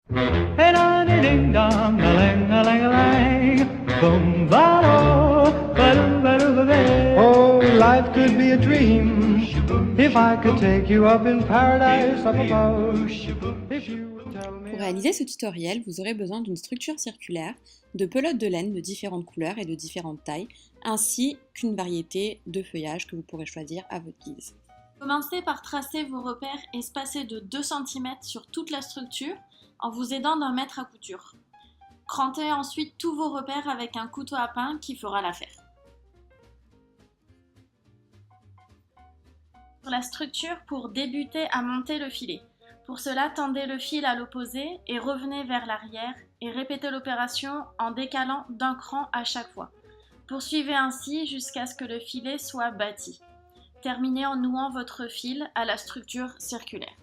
Ding-dong, a-ling, boom, ba-do, ba-doo, ba-doo, ba-day. Oh, life could be a dream if I could take you up in paradise up above. If you would tell me. Pour réaliser ce tutoriel, vous aurez besoin d'une structure circulaire, de pelotes de laine de différentes couleurs et de différentes tailles, ainsi qu'une variété de feuillages que vous pourrez choisir à votre guise. Commencez par tracer vos repères espacés de 2 cm sur toute la structure en vous aidant d'un mètre à couture. Crantez ensuite tous vos repères avec un couteau à pain qui fera l'affaire. Sur la structure pour débuter à monter le filet. Pour cela, tendez le fil à l'opposé et revenez vers l'arrière et répétez l'opération en décalant d'un cran à chaque fois. Poursuivez ainsi jusqu'à ce que le filet soit bâti. Terminez en nouant votre fil à la structure circulaire.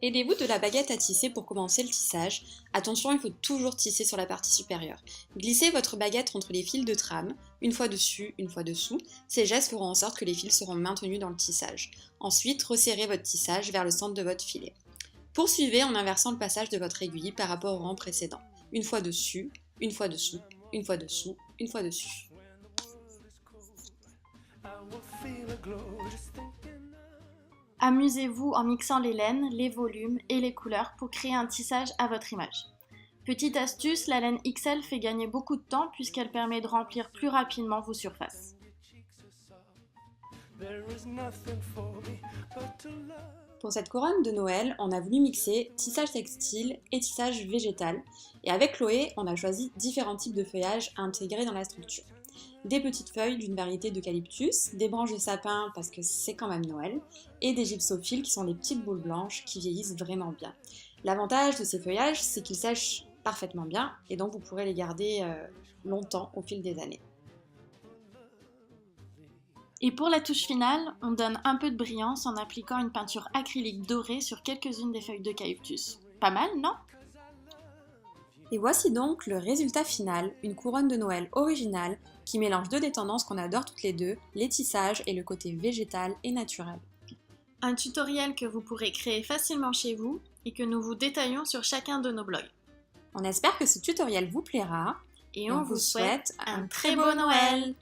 Aidez-vous de la baguette à tisser pour commencer le tissage. Attention, il faut toujours tisser sur la partie supérieure. Glissez votre baguette entre les fils de trame, une fois dessus, une fois dessous. Ces gestes feront en sorte que les fils seront maintenus dans le tissage. Ensuite, resserrez votre tissage vers le centre de votre filet. Poursuivez en inversant le passage de votre aiguille par rapport au rang précédent. Une fois dessus, une fois dessous, une fois dessous, une fois dessus. Amusez-vous en mixant les laines, les volumes et les couleurs pour créer un tissage à votre image. Petite astuce, la laine XL fait gagner beaucoup de temps puisqu'elle permet de remplir plus rapidement vos surfaces. Pour cette couronne de Noël, on a voulu mixer tissage textile et tissage végétal. Et avec Chloé, on a choisi différents types de feuillages à intégrer dans la structure. Des petites feuilles d'une variété d'eucalyptus, des branches de sapin parce que c'est quand même Noël, et des gypsophiles qui sont des petites boules blanches qui vieillissent vraiment bien. L'avantage de ces feuillages, c'est qu'ils sèchent parfaitement bien et donc vous pourrez les garder longtemps au fil des années. Et pour la touche finale, on donne un peu de brillance en appliquant une peinture acrylique dorée sur quelques-unes des feuilles d'eucalyptus. Pas mal, non ? Et voici donc le résultat final, une couronne de Noël originale qui mélange deux des tendances qu'on adore toutes les deux, les tissages et le côté végétal et naturel. Un tutoriel que vous pourrez créer facilement chez vous et que nous vous détaillons sur chacun de nos blogs. On espère que ce tutoriel vous plaira Et on vous souhaite un très beau Noël!